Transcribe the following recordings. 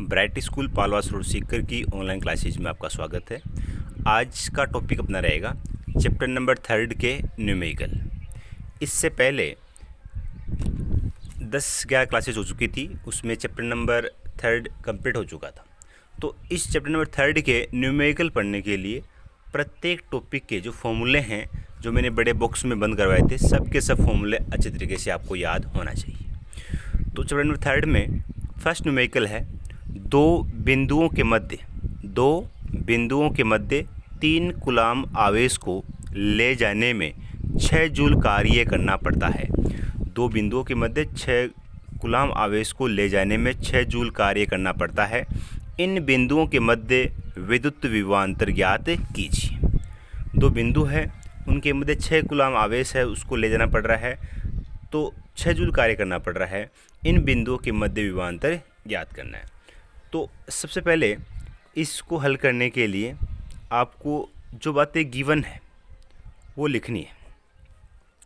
Bright school Palwas road Sikar की online classes में आपका स्वागत है। आज का टॉपिक अपना रहेगा चैप्टर नंबर 3 के न्यूमेरिकल। इससे पहले 10-11 क्लासेज हो चुकी थी, उसमें चैप्टर नंबर 3 कंप्लीट हो चुका था। तो इस चैप्टर नंबर 3 के न्यूमेरिकल पढ़ने के लिए प्रत्येक टॉपिक के जो फॉर्मूले हैं, जो मैंने बड़े बॉक्स में बंद करवाए थे, सब के सब फॉर्मूले अच्छे तरीके से आपको याद होना चाहिए। तो चैप्टर नंबर 3 में फर्स्ट न्यूमेरिकल है दो बिंदुओं के मध्य 3 कूलाम आवेश को ले जाने में 6 जूल कार्य करना पड़ता है। दो बिंदुओं के मध्य 6 कूलाम आवेश को ले जाने में 6 जूल कार्य करना पड़ता है। इन बिंदुओं के मध्य विद्युत विभवांतर ज्ञात कीजिए। दो बिंदु है, उनके मध्य 6 कूलाम आवेश है, उसको ले जाना पड़ रहा है, तो 6 जूल कार्य करना पड़ रहा है। इन बिंदुओं के मध्य विभवांतर ज्ञात करना है। तो सबसे पहले इसको हल करने के लिए आपको जो बातें गिवन है वो लिखनी है।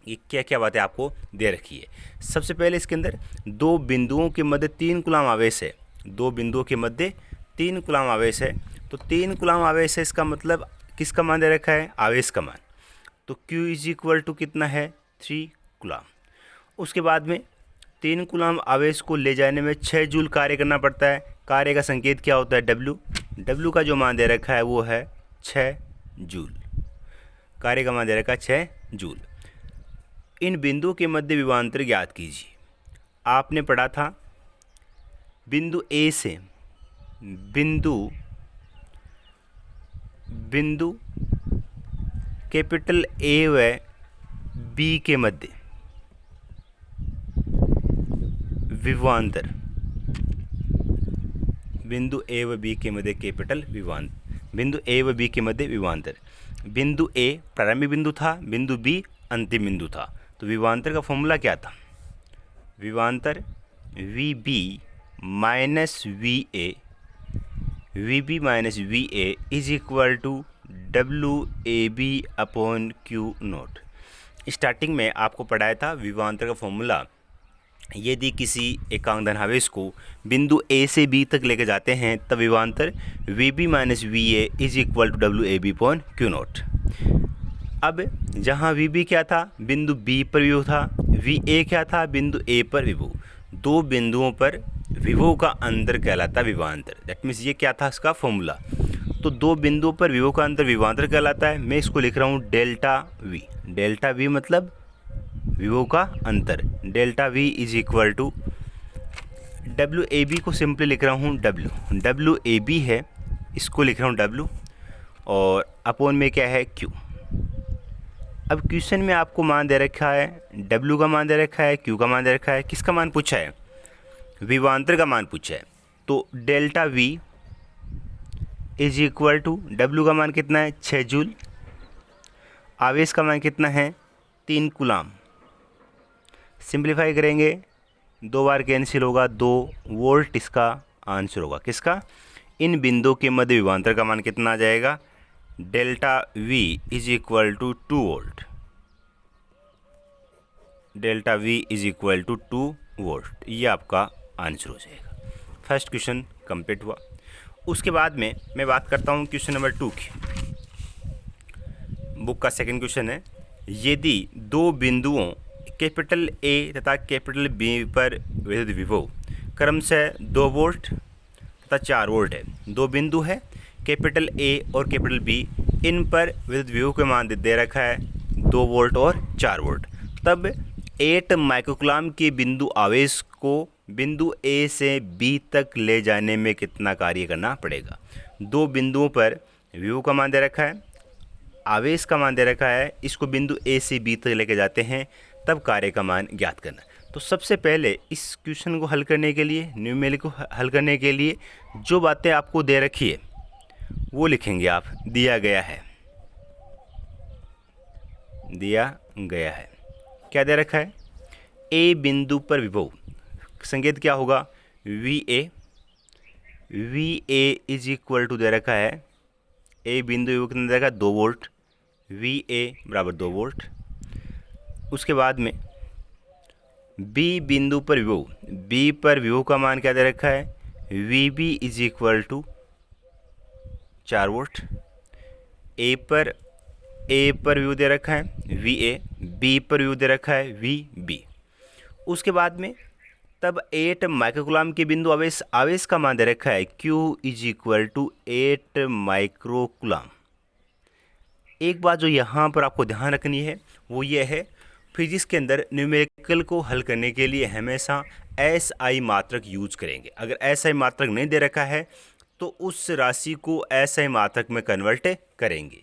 ये क्या क्या बातें आपको दे रखी है। सबसे पहले इसके अंदर दो बिंदुओं के मध्य 3 कूलाम आवेश है। दो बिंदुओं के मध्य 3 कूलाम आवेश है, तो 3 कूलाम आवेश है, इसका मतलब किसका मान दे रखा है? आवेश का मान। तो Q इज इक्वल टू कितना है? 3 कूलाम। उसके बाद में 3 कूलाम आवेश को ले जाने में 6 जूल कार्य करना पड़ता है। कार्य का संकेत क्या होता है? W। W का जो मान दे रखा है वो है 6 जूल। कार्य का मान दे रखा है 6 जूल। इन बिंदुओं के मध्य विभवांतर ज्ञात कीजिए। आपने पढ़ा था बिंदु A से बिंदु कैपिटल A व B के मध्य विभवांतर, बिंदु A व B के मध्य कैपिटल विभवांतर, बिंदु A व B के मध्य विभवांतर। बिंदु A प्रारंभिक बिंदु था, बिंदु B अंतिम बिंदु था। तो विभवांतर का फॉर्मूला क्या था? विभवांतर VB minus VA is equal to WAB upon Q naught. Starting में आपको पढ़ाया था विभवांतर का फॉर्मूला। यदि किसी एकांक धनावेश को बिंदु A से B तक लेकर जाते हैं तब विभवांतर VB minus VA is equal to WAB upon Q naught. अब जहाँ VB क्या था? बिंदु B पर विभव था। VA क्या था? बिंदु A पर विभव। दो बिंदुओं पर विभव का अंतर कहलाता विभवांतर। दैट मीन्स ये क्या था इसका फॉर्मूला। तो दो बिंदुओं पर विभव का अंतर विभवांतर कहलाता है। मैं इसको लिख रहा हूँ डेल्टा V। डेल्टा V मतलब विभव का अंतर। Delta V is equal to WAB को सिंपली लिख रहा हूँ WAB है, इसको लिख रहा हूँ W, और अपॉन में क्या है? Q। अब क्वेश्चन में आपको मान दे रखा है, W का मान दे रखा है, Q का मान दे रखा है। किसका मान पूछा है? विभवांतर का मान पूछा है। तो delta V is equal to W का मान कितना है? 6 जूल। आवेश का मान कितना है? 3 कूलाम। सिंप्लीफाई करेंगे, 2 बार कैंसिल होगा, 2 वोल्ट इसका आंसर होगा। किसका? इन बिंदुओं के मध्य विभवांतर का मान कितना आ जाएगा? Delta V is equal to 2 volt. Delta V is equal to 2 volt. ये आपका आंसर हो जाएगा। फर्स्ट क्वेश्चन कंप्लीट हुआ। उसके बाद में मैं बात करता हूँ क्वेश्चन नंबर 2 की। बुक का सेकंड क्वेश्चन है, यदि दो बिंदुओं कैपिटल A तथा कैपिटल B पर विद्युत विभव क्रमशः 2 वोल्ट तथा 4 वोल्ट है। दो बिंदु है कैपिटल A और कैपिटल B, इन पर विद्युत विभव के मान दे रखा है 2 वोल्ट और 4 वोल्ट। तब 8 माइक्रोकूलाम के बिंदु आवेश को बिंदु A से B तक ले जाने में कितना कार्य करना पड़ेगा? दो बिंदुओं पर विभव का मान दे रखा है, आवेश का मान दे रखा है, इसको बिंदु A से B तक लेके जाते हैं, तब कार्य का मान ज्ञात करना। तो सबसे पहले इस क्वेश्चन को हल करने के लिए, न्यूमेरिकल को हल करने के लिए जो बातें आपको दे रखी है वो लिखेंगे आप। दिया गया है क्या दे रखा है? A बिंदु पर विभव, संकेत क्या होगा? VA इज इक्वल टू दे रखा है, A बिंदु विभव कितना दे रखा है? 2 वोल्ट। VA बराबर 2 वोल्ट। उसके बाद में B बिंदु पर विभव, B पर विभव का मान क्या दे रखा है? V B is equal to 4 volt. A पर व्यू दे रखा है वी ए, बी पर व्यू दे रखा है वी बी। उसके बाद में तब 8 माइक्रोकुलाम के बिंदु आवेश का मान दे रखा है Q is equal to 8 microcoulomb. एक बात जो यहाँ पर आपको ध्यान रखनी है वो ये है, फिजिक्स के अंदर न्यूमेरिकल को हल करने के लिए हमेशा SI मात्रक यूज करेंगे। अगर SI मात्रक नहीं दे रखा है तो उस राशि को SI मात्रक में कन्वर्ट करेंगे।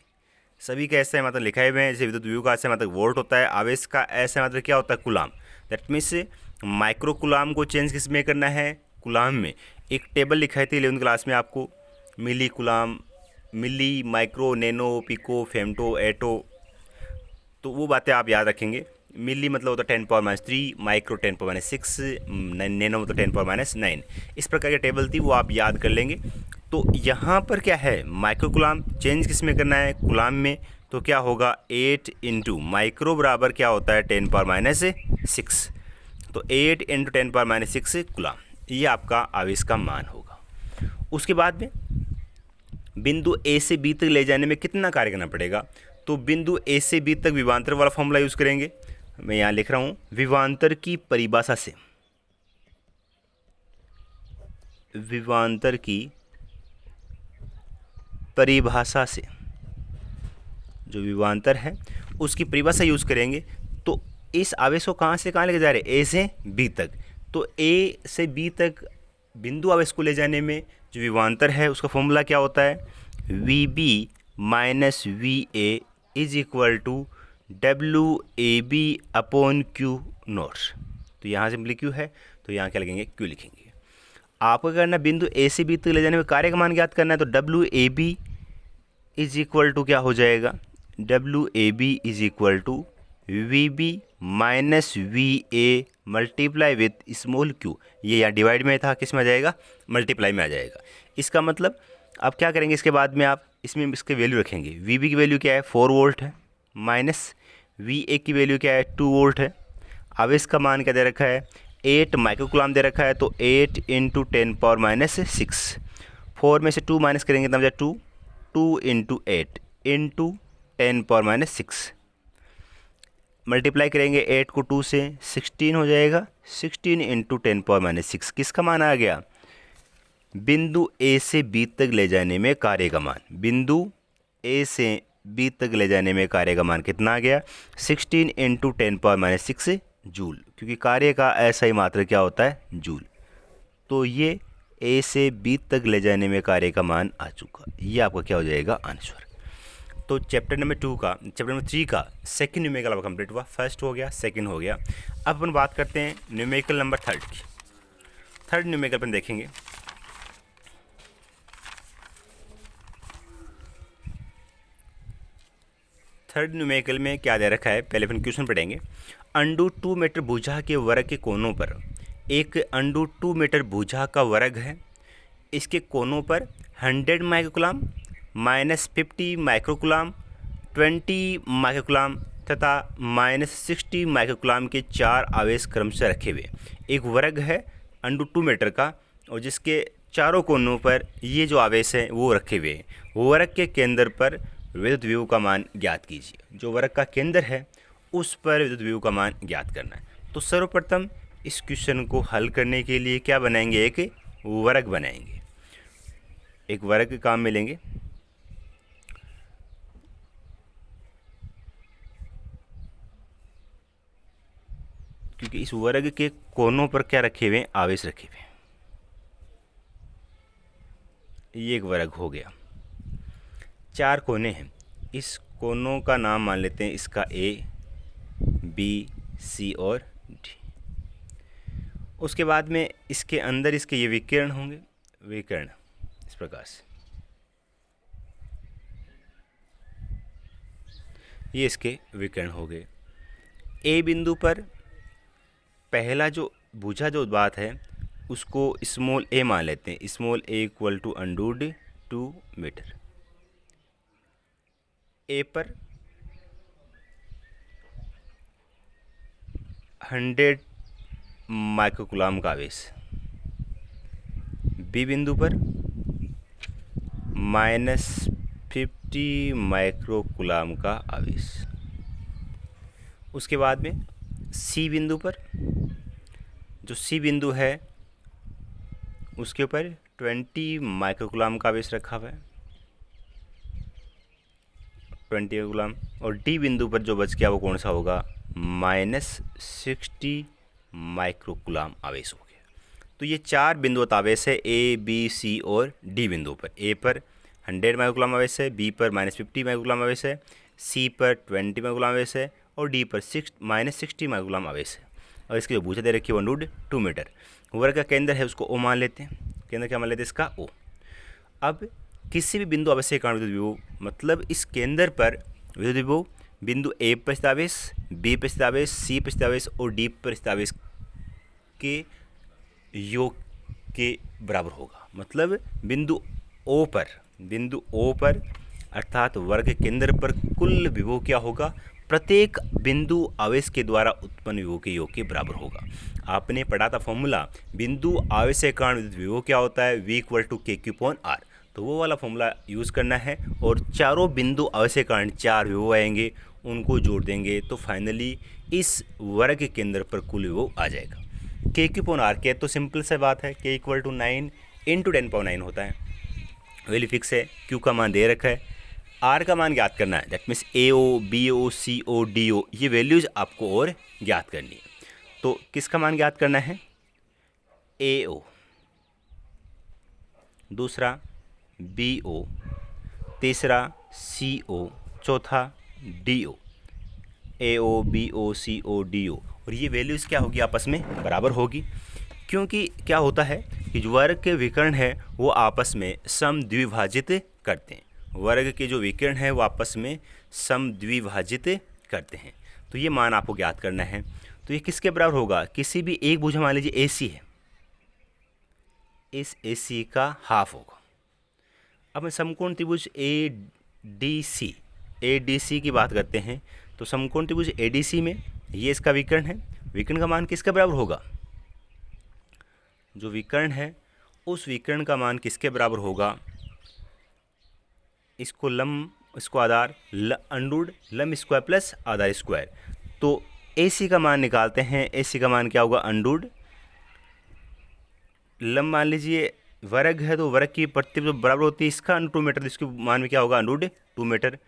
सभी का SI मात्रक लिखाए हुए हैं, जैसे विद्युत विभव का SI मात्रक वोल्ट होता है, आवेश का SI मात्रक क्या होता है, कुलाम। दैट मीन्स माइक्रो कुलाम को चेंज किस में करना है, कुलाम में। एक टेबल लिखाई थी 11वीं क्लास में आपको, मिली कुलाम, मिली, माइक्रो, नैनो, पिको, फेमटो, एटो, तो वो बातें आप याद रखेंगे। मिली मतलब होता है 10⁻³ माइक्रो 10⁻⁶, नैनो मतलब 10⁻⁹। इस प्रकार की टेबल थी, वो आप याद कर लेंगे। तो यहाँ पर क्या है, माइक्रो कुलाम चेंज किस में करना है, कुलाम में। तो क्या होगा 8 इंटू माइक्रो बराबर क्या होता है 10⁻⁶। तो 8 इंटू 10⁻⁶ कुलाम, ये आपका आवेश का मान होगा। उसके बाद में बिंदु ए से बी तक ले जाने में कितना कार्य करना पड़ेगा, तो बिंदु ए से बी तक विभवांतर वाला फॉर्मूला यूज़ करेंगे। मैं यहाँ लिख रहा हूँ, विभवांतर की परिभाषा से, विभवांतर की परिभाषा से जो विभवांतर है उसकी परिभाषा यूज़ करेंगे। तो इस आवेश को कहाँ से कहाँ लेके जा रहे हैं, ए से बी तक। तो ए से बी तक बिंदु आवेश को ले जाने में जो विभवांतर है उसका फॉर्मूला क्या होता है, V B minus V A is equal to WAB upon Q naught. तो यहाँ सिंपली Q है, तो यहाँ क्या लिखेंगे, Q लिखेंगे। आपको करना बिंदु ए से बी तक ले जाने में कार्य का मान ज्ञात करना है। तो WAB इज इक्वल टू क्या हो जाएगा, WAB is equal to VB minus VA multiply with small q। ये यहाँ डिवाइड में था, किस में आ जाएगा, मल्टीप्लाई में आ जाएगा। इसका मतलब आप क्या करेंगे, इसके बाद में आप इसमें इसके वैल्यू रखेंगे। VB की वैल्यू क्या है, 4 वोल्ट है, माइनस VA की वैल्यू क्या है, 2 वोल्ट है। आवेश का मान क्या दे रखा है, 8 माइक्रोकुलाम दे रखा है। तो 8 इंटू 10⁻⁶, 4 में से 2 माइनस करेंगे तब जाए 2 इंटू 8 इंटू 10⁻⁶, मल्टीप्लाई करेंगे 8 को 2 से, 16 हो जाएगा। 16 इंटू 10⁻⁶, किसका मान आ गया, बिंदु ए से बी तक ले जाने में कार्य का मान। बिंदु ए से बी तक ले जाने में कार्य का मान कितना आ गया, 16 इंटू 10⁻⁶ जूल, क्योंकि कार्य का ऐसा ही मात्रा क्या होता है, जूल। तो ये ए से बी तक ले जाने में कार्य का मान आ चुका, ये आपका क्या हो जाएगा, आंसर। तो चैप्टर नंबर 3 का सेकंड न्यूमेरिकल आपका कंप्लीट हुआ। फर्स्ट हो गया, सेकंड हो गया। अब अपन बात करते हैं न्यूमेरिकल नंबर 3 की। थर्ड न्यूमेरिकल अपन देखेंगे। थर्ड न्यूमेरिकल में क्या दे रखा है, पहले अपन क्वेश्चन पढ़ेंगे। √2 मीटर भुजा के वर्ग के कोनों पर, एक √2 मीटर भुजा का वर्ग है, इसके कोनों पर 100 माइक्रोकुलाम, -50 माइक्रोकुलाम, 20 माइक्रोकुलाम तथा -60 माइक्रोकुलाम के 4 आवेश क्रमशः रखे हुए। एक वर्ग है √2 मीटर का, और जिसके चारों कोनों पर ये जो आवेश हैं वो रखे हुए हैं। वर्ग के केंद्र पर विद्युत विभव का मान ज्ञात कीजिए। जो वर्ग का केंद्र है उस पर विद्युत विभव का मान ज्ञात करना है। तो सर्वप्रथम इस क्वेश्चन को हल करने के लिए क्या बनाएंगे, एक वर्ग बनाएंगे। एक वर्ग के काम में लेंगे। क्योंकि इस वर्ग के कोनों पर क्या रखे हुए हैं, आवेश रखे हुए हैं। ये एक वर्ग हो गया। 4 कोने हैं, इस कोनों का नाम मान लेते हैं, इसका A, B, C और D। उसके बाद में इसके अंदर इसके ये विकर्ण होंगे, विकर्ण इस प्रकार से, ये इसके विकर्ण हो गए। A बिंदु पर पहला जो भुजा जो बात है उसको स्मॉल a मान लेते हैं। Small a equal to √2 metre. A पर 100 माइक्रोकुलाम का आवेश, बी बिंदु पर -50 माइक्रोकुलाम का आवेश। उसके बाद में सी बिंदु पर, जो सी बिंदु है उसके ऊपर 20 माइक्रोकुलाम का आवेश रखा हुआ है, 20 माइक्रोकुलाम। और डी बिंदु पर जो बच गया वो कौन सा होगा, -60 माइक्रोकुलाम आवेश हो गया। तो ये 4 बिंदुवत आवेश है ए, बी, सी और डी बिंदु पर। ए पर 100 माइक्रोकुलाम आवेश है, बी पर -50 माइक्रोकुलाम आवेश है, सी पर 20 माइक्रोकुलाम आवेश है और डी पर -60 माइक्रोकुलाम आवेश है। और इसकी जो भुजा दे रखी है 1/2 मीटर। वर्ग का केंद्र है उसको ओ मान लेते हैं। केंद्र क्या मान लेते हैं इसका, ओ। अब किसी भी बिंदु आवेश के कारण विद्युत विभव, मतलब इस केंद्र पर विद्युत विभव बिंदु ए पर स्थित आवेश, बी पर स्थित आवेश, सी पर स्थित आवेश और डी पर स्थित आवेश के योग के बराबर होगा। मतलब बिंदु ओ पर अर्थात वर्ग केंद्र पर कुल विभव क्या होगा, प्रत्येक बिंदु आवेश के द्वारा उत्पन्न विभव के योग के बराबर होगा। आपने पढ़ा था फॉर्मूला, बिंदु आवेश के कारण विद्युत विभव क्या होता है, V = KQ/R। तो वो वाला फॉर्मूला यूज़ करना है और चारों बिंदु आवेश के कारण 4 विभव आएंगे, उनको जोड़ देंगे तो फाइनली इस वर्ग केंद्र पर कुल विभव आ जाएगा। KQ/R के तो सिंपल सा बात है, K = 9 × 10⁹ होता है, वैल्यू फिक्स है। Q का मान दे रखा है, R का मान ज्ञात करना है, that means AO, BO, CO, DO, ये वैल्यूज़ आपको और ज्ञात करनी है। तो किसका मान ज्ञात करना है, AO, दूसरा BO, तीसरा CO, चौथा DO। AO, BO, CO, DO और ये वैल्यूज़ क्या होगी, आपस में बराबर होगी। क्योंकि क्या होता है कि जो वर्ग के विकर्ण है वो आपस में समद्विभाजित करते हैं। वर्ग के जो विकर्ण है वो आपस में समद्विभाजित करते हैं। तो ये मान आपको ज्ञात करना है। तो ये किसके बराबर होगा, किसी भी एक भुजा, मान लीजिए AC है, इस AC का हाफ होगा। अब मैं समकोण त्रिभुज ADC की बात करते हैं। तो समकोण त्रिभुज ADC में ये इसका विकर्ण है, विकर्ण का मान किसके बराबर होगा, जो विकर्ण है उस विकर्ण का मान किसके बराबर होगा, इसको लंब, इसको आधार, अंडूड लंब स्क्वायर प्लस आधार स्क्वायर। तो AC का मान निकालते हैं, AC का मान क्या होगा, अंडूड लंब, मान लीजिए वर्ग है तो वर्ग की प्रतिबिंब जो बराबर होती है इसका √2 मीटर, तो इसके मान में क्या होगा, √2 मीटर,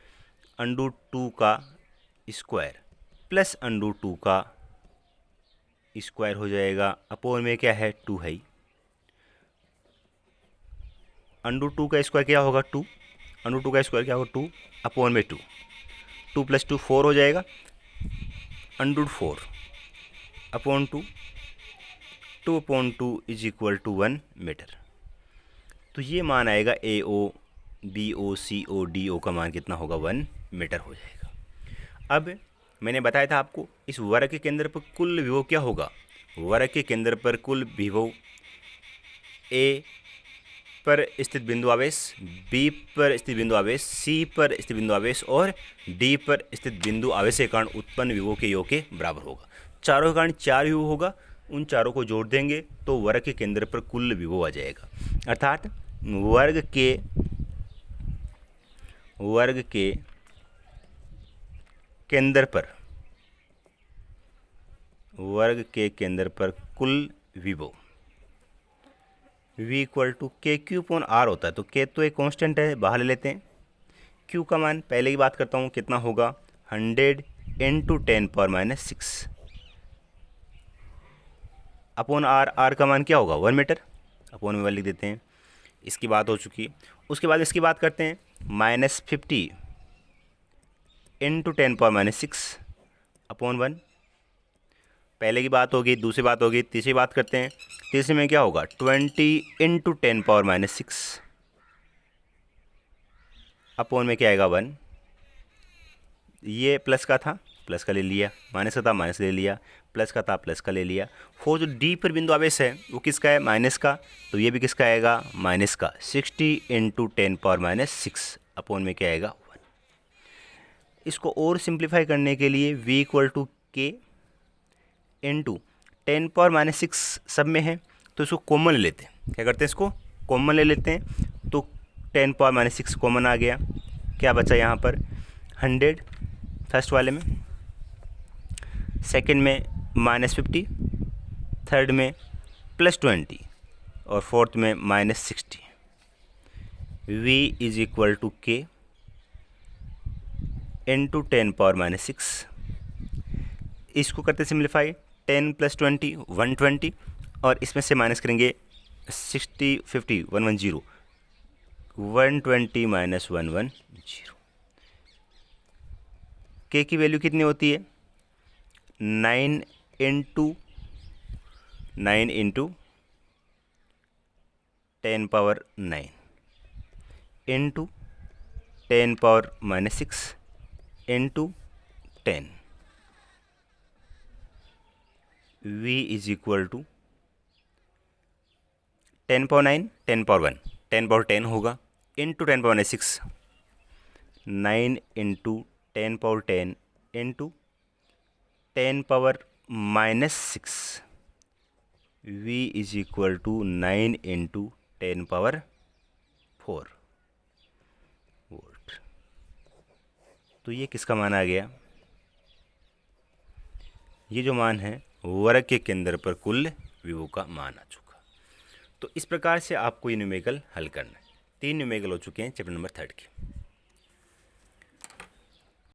√2 का स्क्वायर प्लस √2 का स्क्वायर हो जाएगा, अपोन में क्या है, 2 है। √2 का स्क्वायर क्या होगा, 2, √2 का स्क्वायर क्या होगा, 2, अपोन में 2, 2 + 2 4 हो जाएगा, √4 अपोन 2, 2/2 = 1 मीटर। तो ये मान आएगा AO, BO, CO, DO का मान कितना होगा, 1 मीटर हो जाएगा। अब मैंने बताया था आपको इस वर्ग के केंद्र पर कुल विभव क्या होगा, वर्ग के केंद्र पर कुल विभव A पर स्थित बिंदु आवेश, B पर स्थित बिंदु आवेश, C पर स्थित बिंदु आवेश और D पर स्थित बिंदु आवेश के कारण उत्पन्न विभव के योग के बराबर होगा। चारों के कारण 4 विभव होगा, उन चारों को जोड़ देंगे तो वर्ग के केंद्र पर कुल विभव आ जाएगा। अर्थात वर्ग के केंद्र पर कुल विभव V = KQ/R होता है। तो K तो एक कांस्टेंट है, बाहर ले लेते हैं। Q का मान पहले की बात करता हूँ, कितना होगा, 100 × 10⁻⁶ अपोन R का मान क्या होगा, 1 मीटर, अपोन में 1 लिख देते हैं। इसकी बात हो चुकी। उसके बाद इसकी बात करते हैं, -50 × 10⁻⁶ अपोन 1, पहले की बात होगी। दूसरी बात होगी, तीसरी बात करते हैं। तीसरे में क्या होगा, 20 × 10⁻⁶ अपोन में क्या आएगा, 1। ये प्लस का था, प्लस का ले लिया, माइनस का था, माइनस ले लिया, प्लस का था, प्लस का ले लिया। जो D पर बिंदु आवेश है वो किसका है, माइनस का, तो ये भी किसका आएगा, माइनस का। 60 × 10⁻⁶ अपोन में क्या आएगा, 1। इसको और सिंप्लीफाई करने के लिए V = K × 10⁻⁶ सब में है तो इसको कॉमन ले लेते हैं। क्या करते हैं, इसको कॉमन ले लेते हैं तो 10⁻⁻6 कॉमन आ गया। क्या बचा यहाँ पर 100 फर्स्ट वाले में, सेकंड में -50, थर्ड में +20 और फोर्थ में -60। v is equal to k into 10⁻⁻6। इसको करते सिम्प्लीफाई, 10 + 20 120 और इसमें से माइनस करेंगे 60 50 110 120 - 110। k की वैल्यू कितनी होती है 9 into 10⁻9 into 10⁻⁻6 into 10। v is equal to 10⁻9 10⁻1 10⁻10 होगा into 10⁻6 9 into 10⁻10 into 10⁻⁻6। v is equal to 9 into 10⁻4 volt. तो ये किसका मान आ गया, ये जो मान है वर्ग के केंद्र पर कुल विभव का मान आ चुका। तो इस प्रकार से आपको ये न्यूमेरिकल हल करना है। 3 न्यूमेरिकल हो चुके हैं चैप्टर नंबर 3 के।